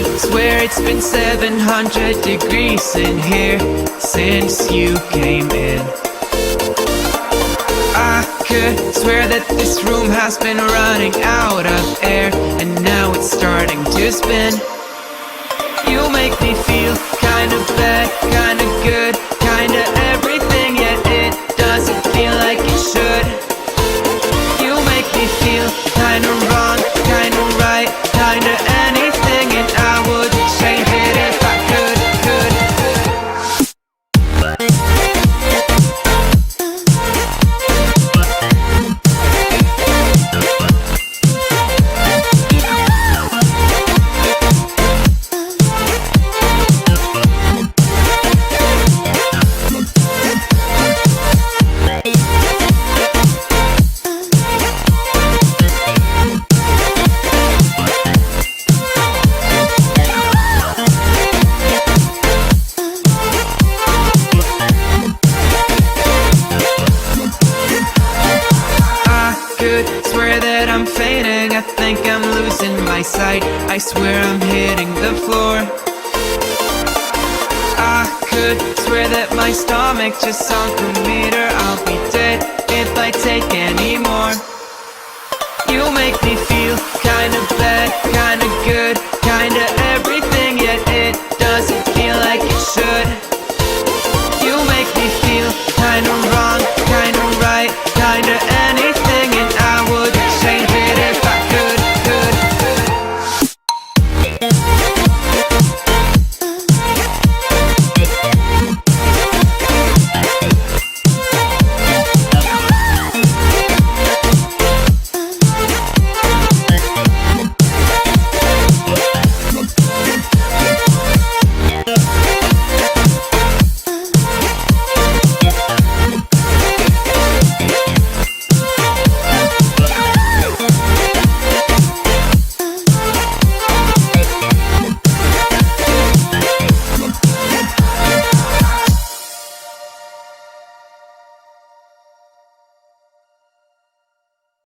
could swear it's been 700 degrees in here since you came in. I could swear that this room has been running out of air, and now it's starting to spin. You make me feel kinda bad, kinda good, kinda everything, yet it doesn't feel like it should. You make me feel kinda wrong, kinda right, kinda anything, and I would change it if I could. Swear that I'm fainting, I think I'm losing my sight, I swear I'm hitting the floor. I could swear that my stomach just sunk a meter, I'll be dead if I take any more. You make me feel